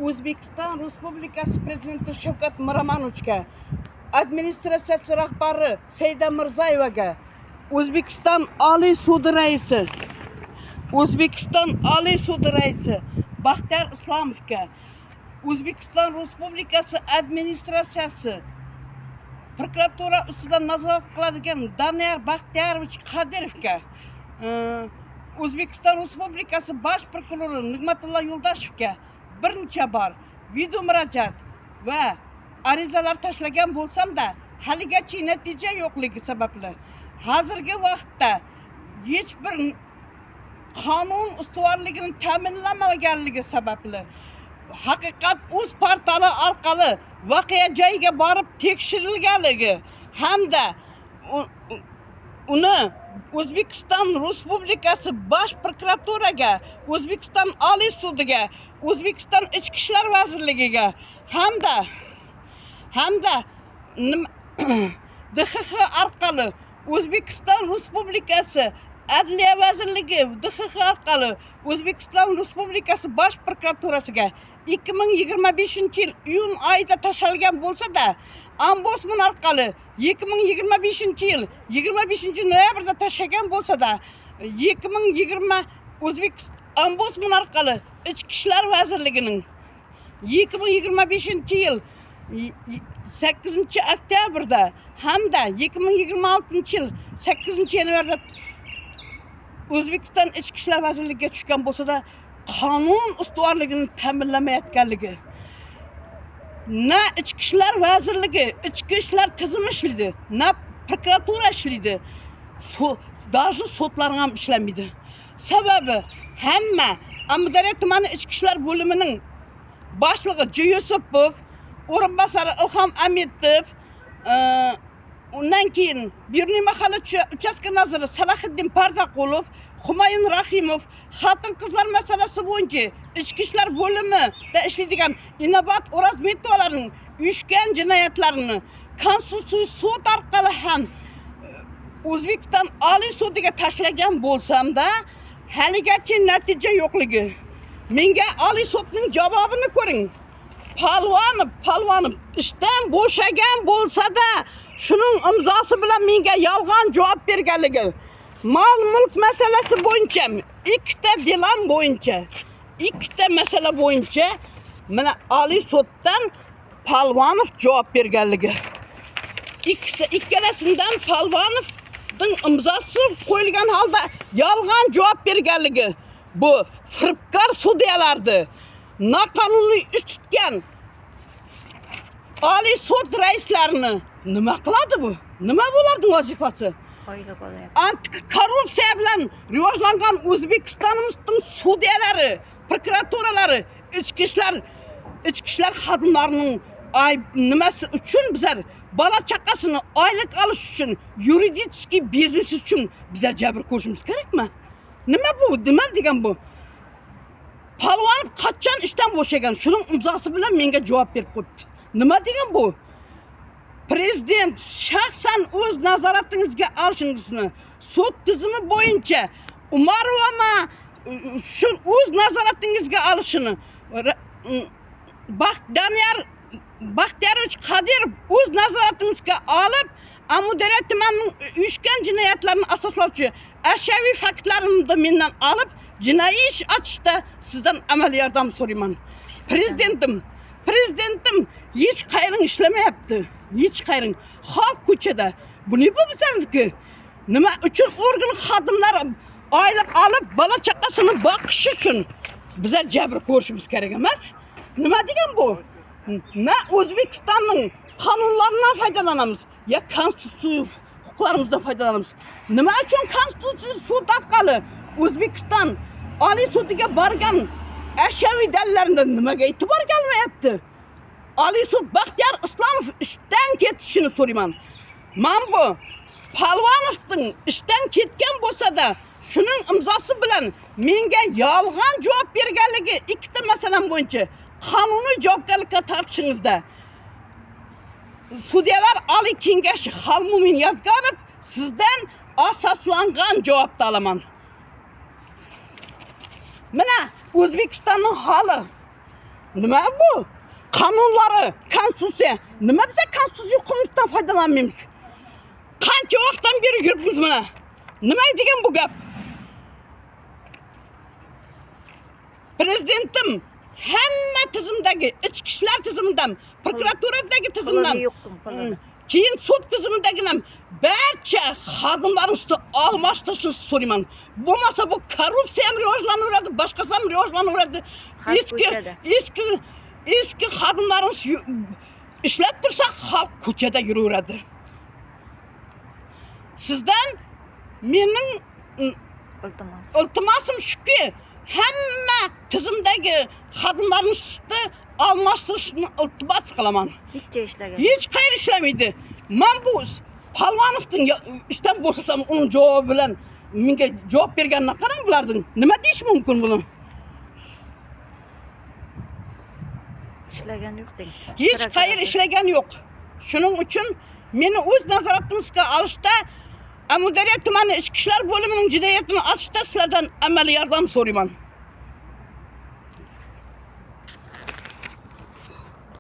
O'zbekiston Respublikasi Prezidenti Shavkat Miromonovichga, administratsiyasi rahbari Saida Mirzayevaga, O'zbekiston Oliy sudi raisi Baxtiyor Islamovga, O'zbekiston Respublikasi administratsiyasi prokuratura ustidan nazorat qiladigan Daniel Baxtiyorovich Qadirovga, O'zbekiston Respublikasi bosh prokurori Nigmatilla Yo'ldashevga bir necha bor video murojaat va arizalar tashlagan bo'lsam-da, haligacha natija yo'qligi sababli hozirgi vaqtda hech bir qonun ustuvorligini ta'minlamaganligi sababli Haqiqat.uz portali orqali voqea joyiga borib tekshirilganligi hamda uni O'zbekiston Respublikasi bosh prokuraturaga, O'zbekiston Oliy sudiga, O'zbekiston Ichki ishlar vazirligiga hamda DXX orqali O'zbekiston Respublikasi Adliya vazirligi DXX orqali O'zbekiston Respublikasi bosh prokuraturasiga 2025-yil iyun oyida tashalgan bo'lsa-da, Ombudsman orqali 2025-yil 25-noyabrda tashagan bo'lsa-da, 2020 Ombudsman orqali Ichki ishlar vazirligining 2025-yil 8-oktyabrda hamda 2026-yil 8-yanvarda O'zbekiston Ichki ishlar vazirligiga tushgan bo'lsa-da, qonun ustuvorligini ta'minlamayotganligi, na Ichki ishlar vazirligi, ichki ishlar tizimi ishlaydi, na prokuratura ishlaydi, даже sudlar ham ishlamaydi. Sababi hamma Amudaryo tumani ichki ishlar bo'limining boshlig'i J. Yusupov, o'rinbosari Ilhom Amitov, undan keyin Birni mahalla uchastka naziri Salahiddin Pardaqulov, Humayun Rahimov xotin-qizlar masalasi bo'yicha ichki ishlar bo'limida ishlaydigan Inobat O'razmetovlarning uyushgan jinoyatlarini Konstitutsiya sud orqali ham O'zbekiston Oliy sudiga tashlagan bo'lsam-da, haligacha natija yo'qligi. Menga Oliy sudning javobini ko'ring. Palvonov ishdan bo'shagan bo'lsa-da, shuning imzosi bilan menga yolg'on javob berganligi. Mol-mulk masalasi bo'yicha, ikkita masala bo'yicha mana Oliy suddan Palvonov javob berganligi. Ikkalasidan Palvonovning imzosi qo'yilgan holda yolg'on javob berganligi. Bu firibgar sudyalarni noqonuniy ish tutgan Oliy sud raislarini nima qiladi bu? Nima bo'lardi vazifasi? Korrupsiya bilan rivojlangan O'zbekistonimizning sudyalari, prokuraturalari, ichki ishlar xodimlarining nimasi uchun bizlar bola chaqasini oylik olish uchun, yuridik biznes uchun bizlar jabr ko'rishimiz kerakmi? Nima bu? Nima degan bu? Palvonov qachon ishdan bo'shagan? Shuning imzosi bilan menga javob berib qo'ydi. Nima degan bu? Prezident shaxsan o'z nazoratingizga olishingizni, sud tizimi bo'yicha Umarova shu o'z nazoratingizga olishini, Baxtiyorovich Qadirov o'z nazoratingizga olib, Amudaryo tumanining uyushgan jinoyatlarini asoslovchi ashyoviy faktlarini mendan olib, jinoiy ish ochishda sizdan amaliy yordam so'rayman. Prezidentim hech qayering ishlamayapti. Hech qayering. Xalq ko'chada. Bu ne bu bizlarniki? Nima uchun organ xodimlari oylik olib, bola chaqasini boqish uchun bizlar jabr ko'rishimiz kerak emas? Nima degan bu? Na O'zbekistonning qonunlaridan foydalanamiz, ya konstitutsiya huquqlarimizdan foydalanamiz. Nima uchun konstitutsiya sud orqali O'zbekiston Oliy sudiga borgan ashyoviy dalillardan nimaga e'tibor bermayapti? Oliy sud Baxtiyor Islomov ishdan ketishini so'rayman. Men bu Palvonovning ishdan ketgan bo'lsa-da, shuning imzosi bilan menga yolg'on javob berganligi ikkita masala bo'yicha qonuniy javobgarlikka tortishingizda Sudyalar Oliy kengashi Xalmumin Yodgorov sizdan asoslangan javobni olaman. Mana O'zbekistonning holi Nima bu? Qonunlari, konstitutsiya. Nima biza konstitutsiya huquqimizdan foydalanmaymiz? Qancha vaqtdan beri yuribmiz mana? Nima degan bu gap? Prezidentim hamma tizimdagi, ichki ishlar tizimidan, prokuraturadagi tizimdan, keyin sud tizimidan ham barcha xodimlarimizni almashtirishni so'rayman. Bo'lmasa bu korrupsiya ham rivojlanaveradi, boshqasi ham rivojlanaveradi. Eski xodimlarimiz ishlab tursa, xalq ko'chada yuraveradi. Sizdan mening iltimosim shuki, hamma tizimdagi xodimlarimizni almashtirishni iltimos qilaman. Hech qayerda ishlamaydi. Men bu Palvanovning ishdan bo'shasam, uning javobi bilan menga javob berganini qarang bularning. Nima deyish mumkin buni? İşlagan yo'q deng. Hech qayerda ishlagan yo'q. Shuning uchun meni o'z nazoratimizga olishda Amudaryo tumani ichki ishlar bo'limining jinoyatini ochishda sizlardan amaliy yordam so'rayman.